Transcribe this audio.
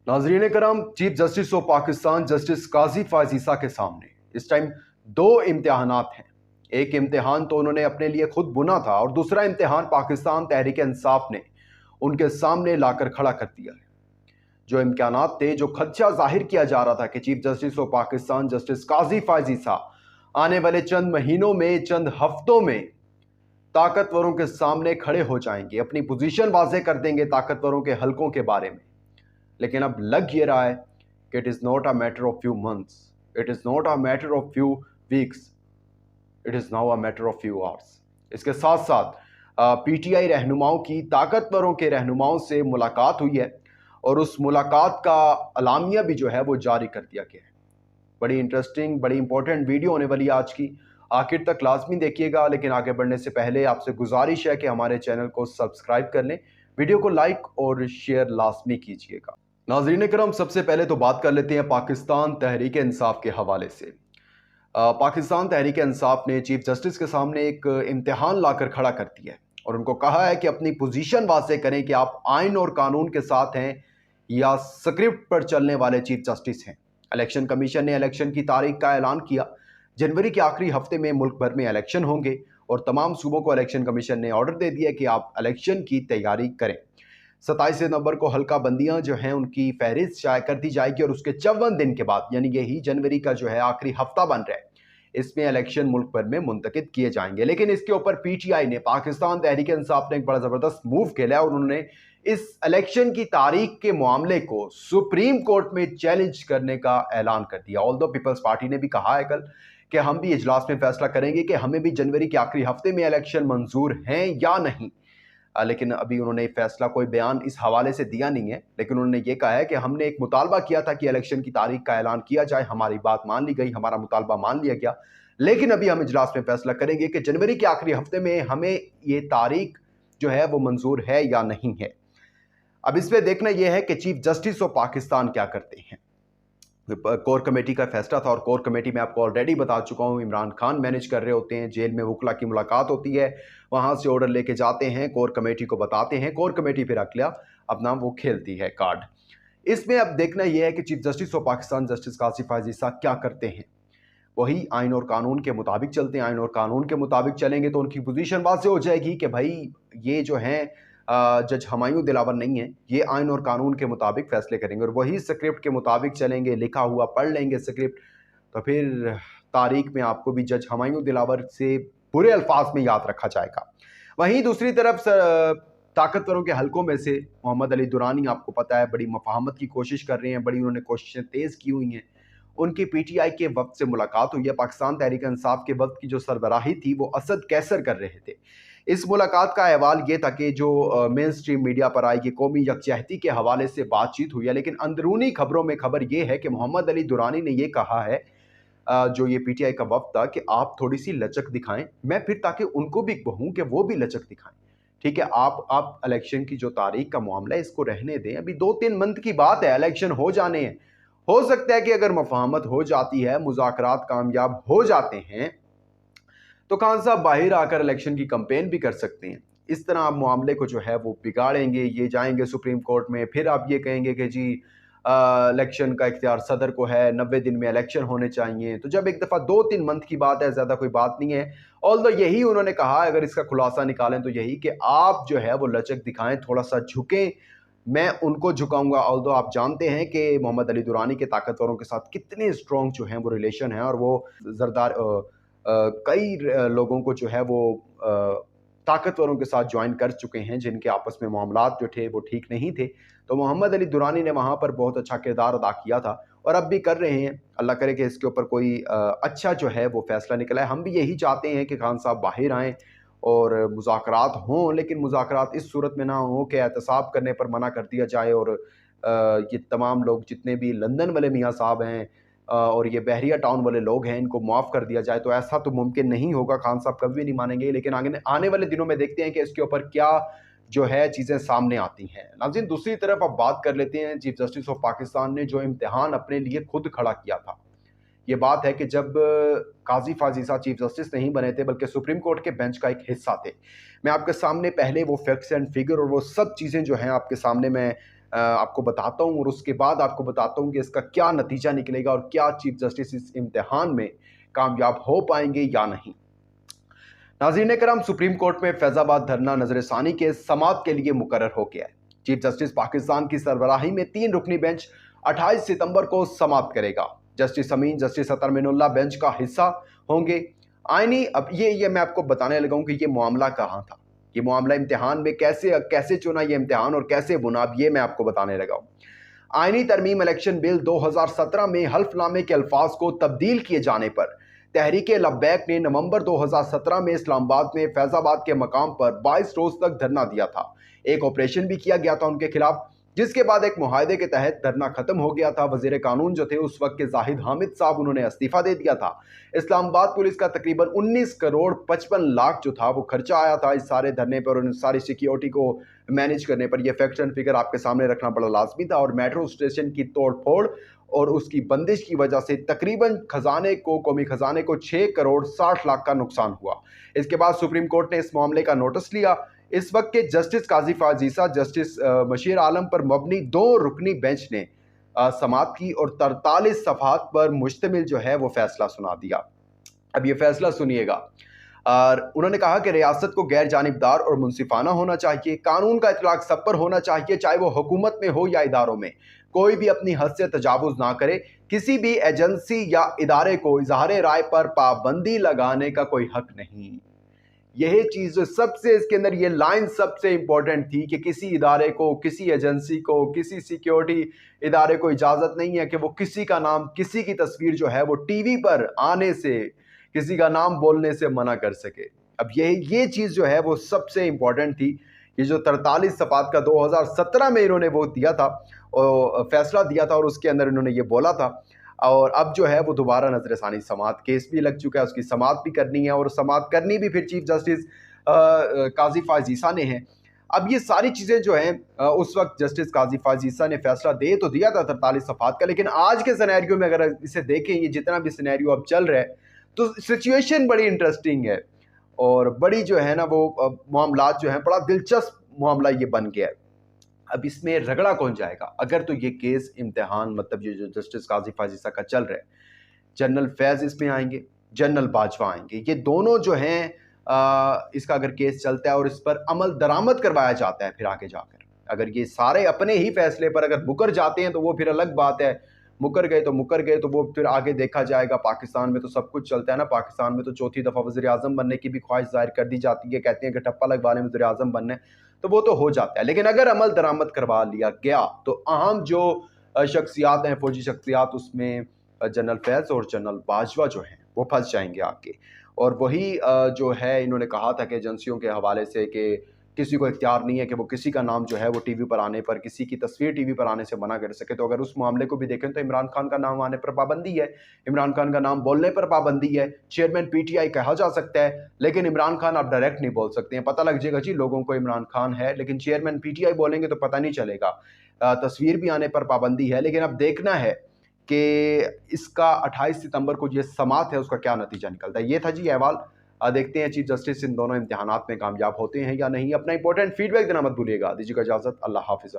नाजरीन करम, chief justice of Pakistan justice Qazi Faez Isa के सामने इस टाइम दो इम्तिहानात हैं। एक इम्तिहान तो उन्होंने अपने लिए खुद बुना था और दूसरा इम्तिहान पाकिस्तान तहरीक इंसाफ ने उनके सामने लाकर खड़ा कर दिया है। जो इम्कानात थे, जो खदशा जाहिर किया जा रहा था कि chief justice of Pakistan justice Qazi Faez Isa आने वाले चंद महीनों में, चंद हफ्तों में ताकतवरों के सामने खड़े हो जाएंगे, अपनी पोजीशन वाजे कर देंगे ताकतवरों के हलकों के बारे में। लेकिन अब लग ये रहा है कि it is not a matter of few months, it is not a matter of few weeks, it is now a matter of few hours. इसके साथ साथ पीटीआई रहनुमाओं की ताकतवरों के रहनुमाओं से मुलाकात हुई है और उस मुलाकात का अलामिया भी जो है वो जारी कर दिया गया है। बड़ी इंटरेस्टिंग, बड़ी इंपॉर्टेंट वीडियो होने वाली है आज की, आखिर तक लाजमी देखिएगा। लेकिन आगे बढ़ने से पहले आपसे गुजारिश है कि हमारे चैनल को सब्सक्राइब कर लें, वीडियो को लाइक और शेयर लाजमी कीजिएगा। नाज़रीन करम, सबसे पहले तो बात कर लेते हैं पाकिस्तान तहरीक इंसाफ के हवाले से। पाकिस्तान तहरीक इंसाफ ने चीफ जस्टिस के सामने एक इम्तिहान लाकर खड़ा कर दिया है और उनको कहा है कि अपनी पोजीशन वाज़ेह करें कि आप आइन और कानून के साथ हैं या स्क्रिप्ट पर चलने वाले चीफ जस्टिस हैं। इलेक्शन कमीशन ने इलेक्शन की तारीख का ऐलान किया। जनवरी के आखिरी हफ्ते में मुल्क भर में इलेक्शन होंगे और तमाम सूबों को इलेक्शन कमीशन ने ऑर्डर दे दिया कि आप इलेक्शन की तैयारी करें। 27 नवंबर को हल्का बंदियां जो हैं उनकी फहरिस्त शाया कर दी जाएगी और उसके 54 दिन के बाद, यानी यही जनवरी का जो है आखिरी हफ्ता बन रहा है, इसमें इलेक्शन मुल्क भर में मुंतकिद किए जाएंगे। लेकिन इसके ऊपर पीटीआई ने, पाकिस्तान तहरीक इंसाफ ने एक बड़ा जबरदस्त मूव खेला और उन्होंने इस इलेक्शन की तारीख के मामले को सुप्रीम कोर्ट में चैलेंज करने का ऐलान कर दिया। ऑल्दो पीपल्स पार्टी ने भी कहा है कल कि हम भी इजलास में फैसला करेंगे कि हमें भी जनवरी के आखिरी हफ्ते में इलेक्शन मंजूर हैं या नहीं। लेकिन अभी उन्होंने फैसला, कोई बयान इस हवाले से दिया नहीं है। लेकिन उन्होंने ये कहा है कि हमने एक मुतालबा किया था कि इलेक्शन की तारीख का ऐलान किया जाए, हमारी बात मान ली गई, हमारा मुतालबा मान लिया गया। लेकिन अभी हम इजलास में फैसला करेंगे कि जनवरी के आखिरी हफ्ते में हमें ये तारीख जो है वो मंजूर है या नहीं है। अब इसमें देखना यह है कि चीफ जस्टिस ऑफ पाकिस्तान क्या करते हैं। कोर कमेटी का फैसला था और कोर कमेटी में आपको ऑलरेडी बता चुका हूं, इमरान खान मैनेज कर रहे होते हैं। जेल में वकला की मुलाकात होती है, वहां से ऑर्डर लेके जाते हैं, कोर कमेटी को बताते हैं, कोर कमेटी फिर अगला अपना वो खेलती है कार्ड। इसमें अब देखना यह है कि chief justice of Pakistan justice Qazi Faez Isa क्या करते हैं। वही आइन और कानून के मुताबिक चलते हैं। आइन और कानून के मुताबिक चलेंगे तो उनकी पोजीशन वाज़ेह हो जाएगी कि भाई ये जो हैं जज हुमायूं दिलावर नहीं है, ये आइन और कानून के मुताबिक फैसले करेंगे और वही स्क्रिप्ट के मुताबिक चलेंगे, लिखा हुआ पढ़ लेंगे स्क्रिप्ट, तो फिर तारीख में आपको भी जज हुमायूं दिलावर से बुरे अल्फाज में याद रखा जाएगा। वहीं दूसरी तरफ ताकतवरों के हलकों में से मोहम्मद अली दुरानी, आपको पता है, बड़ी मफाहमत की कोशिश कर रहे हैं, बड़ी उन्होंने कोशिशें तेज़ की हुई हैं। उनकी पीटीआई के वक्त से मुलाकात हुई है। पाकिस्तान तहरीक इंसाफ के वक्त की जो सरबराही थी वो असद कैसर कर रहे थे। इस मुलाकात का अहवाल ये था कि जो मेन स्ट्रीम मीडिया पर आई कि कौमी यकजहती के हवाले से बातचीत हुई है। लेकिन अंदरूनी खबरों में खबर ये है कि मोहम्मद अली दुरानी ने ये कहा है, जो ये पीटीआई का वक्त था, कि आप थोड़ी सी लचक दिखाएं, मैं फिर ताकि उनको भी कहूँ कि वो भी लचक दिखाएं। ठीक है, आप इलेक्शन की जो तारीख का मामला है इसको रहने दें, अभी 2-3 मंथ की बात है, इलेक्शन हो जाने हैं। हो सकता है कि अगर मफाहमत हो जाती है, मुज़ाकरात कामयाब हो जाते हैं, तो खान साहब बाहर आकर इलेक्शन की कंपेन भी कर सकते हैं। इस तरह आप मामले को जो है वो बिगाड़ेंगे, ये जाएंगे सुप्रीम कोर्ट में, फिर आप ये कहेंगे कि जी इलेक्शन का इख्तियार सदर को है, 90 दिन में इलेक्शन होने चाहिए। तो जब एक दफ़ा 2-3 मंथ की बात है, ज़्यादा कोई बात नहीं है। ऑल्दो यही उन्होंने कहा, अगर इसका खुलासा निकालें तो यही कि आप जो है वो लचक दिखाएं, थोड़ा सा झुकें, मैं उनको झुकाऊंगा। ऑल्दो आप जानते हैं कि मोहम्मद अली दुरानी के ताकतवरों के साथ कितने स्ट्रॉन्ग जो हैं वो रिलेशन है और वो जरदार कई लोगों को जो है वो ताकतवरों के साथ ज्वाइन कर चुके हैं जिनके आपस में मामलात जो थे वो ठीक नहीं थे। तो मोहम्मद अली दुरानी ने वहाँ पर बहुत अच्छा किरदार अदा किया था और अब भी कर रहे हैं। अल्लाह करे कि इसके ऊपर कोई अच्छा जो है वो फैसला निकला है। हम भी यही चाहते हैं कि खान साहब बाहर आएँ और मुज़ाकरात हों, लेकिन मुज़ाकरात इस सूरत में ना हो कि एहतसाब करने पर मना कर दिया जाए और ये तमाम लोग जितने भी लंदन वाले मियाँ साहब हैं और ये बहरिया टाउन वाले लोग हैं, इनको माफ़ कर दिया जाए। तो ऐसा तो मुमकिन नहीं होगा, खान साहब कभी भी नहीं मानेंगे। लेकिन आने वाले दिनों में देखते हैं कि इसके ऊपर क्या जो है चीज़ें सामने आती हैं। नाज़रीन, दूसरी तरफ अब बात कर लेते हैं चीफ जस्टिस ऑफ पाकिस्तान ने जो इम्तिहान अपने लिए खुद खड़ा किया था। ये बात है कि जब काजी फाजीसा चीफ जस्टिस नहीं बने थे बल्कि सुप्रीम कोर्ट के बेंच का एक हिस्सा थे, मैं आपके सामने पहले वो फैक्ट्स एंड फिगर और वो सब चीज़ें जो हैं आपके सामने मैं आपको बताता हूँ और उसके बाद आपको बताता हूँ कि इसका क्या नतीजा निकलेगा और क्या चीफ जस्टिस इस इम्तिहान में कामयाब हो पाएंगे या नहीं। नाज़रीन करम, सुप्रीम कोर्ट में फैजाबाद धरना नजरसानी के समाअत के लिए मुकर्रर हो गया है। चीफ जस्टिस पाकिस्तान की सरबराही में 3 रुकनी बेंच 28 सितंबर को समाअत करेगा। जस्टिस अमीन, जस्टिस अतर मिनुल्लाह बेंच का हिस्सा होंगे। आईनी अब ये मैं आपको बताने लगा हूं कि ये मामला कहाँ था, ये मामला इम्तिहान में कैसे चुना ये इम्तिहान और कैसे बुना, अब ये मैं आपको बताने लगा हूं। आईनी तरमीम इलेक्शन बिल 2017 में हल्फनामे के अल्फाज को तब्दील किए जाने पर तहरीक लब्बैक ने नवंबर 2017 में इस्लामाबाद में फैजाबाद के मकाम पर 22 रोज तक धरना दिया था। एक ऑपरेशन भी किया गया था उनके खिलाफ, जिसके बाद एक मुआहदे के तहत धरना खत्म हो गया था। वजीर कानून जो थे उस वक्त के जाहिद हामिद साहब, उन्होंने इस्तीफा दे दिया था। इस्लामाबाद पुलिस का तकरीबन 19 करोड़ 55 लाख जो था वो खर्चा आया था इस सारे धरने पर और इन सारी सिक्योरिटी को मैनेज करने पर। यह फैक्ट एंड फिगर आपके सामने रखना बड़ा लाजमी था। और मेट्रो स्टेशन की तोड़ फोड़ और उसकी बंदिश की वजह से तकरीबन कौमी खजाने को 6 करोड़ 60 लाख का नुकसान हुआ। इसके बाद सुप्रीम कोर्ट ने इस मामले का नोटिस लिया। इस वक्त के जस्टिस काजी फायज ईसा, जस्टिस बशीर आलम पर मबनी 2 रुकनी बेंच ने समाअत की और 43 सफ़हात पर मुश्तमिल जो है वो फैसला सुना दिया। अब ये फैसला सुनिएगा। और उन्होंने कहा कि रियासत को गैर जानिबदार और मुनसिफाना होना चाहिए, कानून का इतलाक सब पर होना चाहिए, चाहे वो हुकूमत में हो या इदारों में। कोई भी अपनी हद से तजावुज ना करे। किसी भी एजेंसी या इदारे को इजहार राय पर पाबंदी लगाने का कोई हक नहीं। यही चीज जो सबसे इसके अंदर ये लाइन सबसे इंपॉर्टेंट थी कि किसी इदारे को, किसी एजेंसी को, किसी सिक्योरिटी इदारे को इजाजत नहीं है कि वो किसी का नाम, किसी की तस्वीर जो है वो टीवी पर आने से, किसी का नाम बोलने से मना कर सके। अब ये चीज जो है वो सबसे इंपॉर्टेंट थी। ये जो 43 सफ़हात का 2017 में इन्होंने वो दिया था और फैसला दिया था और उसके अंदर इन्होंने ये बोला था। और अब जो है वो दोबारा नजरसानी समाअत केस भी लग चुका है, उसकी समाअत भी करनी है और समाअत करनी भी फिर चीफ जस्टिस काजी फायज ईसा ने है। अब ये सारी चीज़ें जो हैं उस वक्त जस्टिस काजी फायज ईसा ने फैसला दे तो दिया था 43 सफ़हात का, लेकिन आज के सिनेरियो में अगर इसे देखें, ये जितना भी सिनेरियो अब चल रहा है तो सिचुएशन बड़ी इंटरेस्टिंग है और बड़ी जो है ना वो मामलात जो है बड़ा दिलचस्प मामला ये बन गया है। अब इसमें रगड़ा कौन जाएगा अगर तो ये केस इम्तिहान मतलब ये जो जस्टिस काजी फायज ईसा का चल रहा है, जनरल फैज़ इसमें आएंगे, जनरल बाजवा आएंगे, ये दोनों जो हैं इसका अगर केस चलता है और इस पर अमल दरामद करवाया जाता है फिर आगे जाकर, अगर ये सारे अपने ही फैसले पर अगर मुकर जाते हैं तो वो फिर अलग बात है। मुकर गए तो वो फिर आगे देखा जाएगा। पाकिस्तान में तो सब कुछ चलता है ना। पाकिस्तान में तो चौथी दफ़ा वज़ीर आज़म बनने की भी ख्वाहिश जाहिर कर दी जाती है, कहते हैं कि ठप्पा लगवा लें वज़ीर आज़म बनने, तो वो तो हो जाता है। लेकिन अगर अमल दरामद करवा लिया गया तो अहम जो शख्सियात हैं, फौजी शख्सियात, उसमें जनरल फैज़ और जनरल बाजवा जो हैं वो फंस जाएंगे आगे। और वही जो है इन्होंने कहा था कि एजेंसियों के हवाले से कि किसी को इख्तियार नहीं है कि वो किसी का नाम जो है वो टीवी पर आने पर, किसी की तस्वीर टीवी पर आने से मना कर सके। तो अगर उस मामले को भी देखें तो इमरान खान का नाम आने पर पाबंदी है, इमरान खान का नाम बोलने पर पाबंदी है। चेयरमैन पीटीआई कहा जा सकता है लेकिन इमरान खान आप डायरेक्ट नहीं बोल सकते हैं। पता लग जाएगा जी लोगों को इमरान खान है, लेकिन चेयरमैन पीटीआई बोलेंगे तो पता नहीं चलेगा। तस्वीर भी आने पर पाबंदी है। लेकिन अब देखना है कि इसका 28 सितंबर को ये समाअत है उसका क्या नतीजा निकलता है। ये था जी अहवाल। देखते हैं चीफ जस्टिस इन दोनों इम्तिहानात में कामयाब होते हैं या नहीं। अपना इंपॉर्टेंट फीडबैक देना मत भूलिएगा। दीजिएगा इजाज़त। अल्लाह हाफिज़।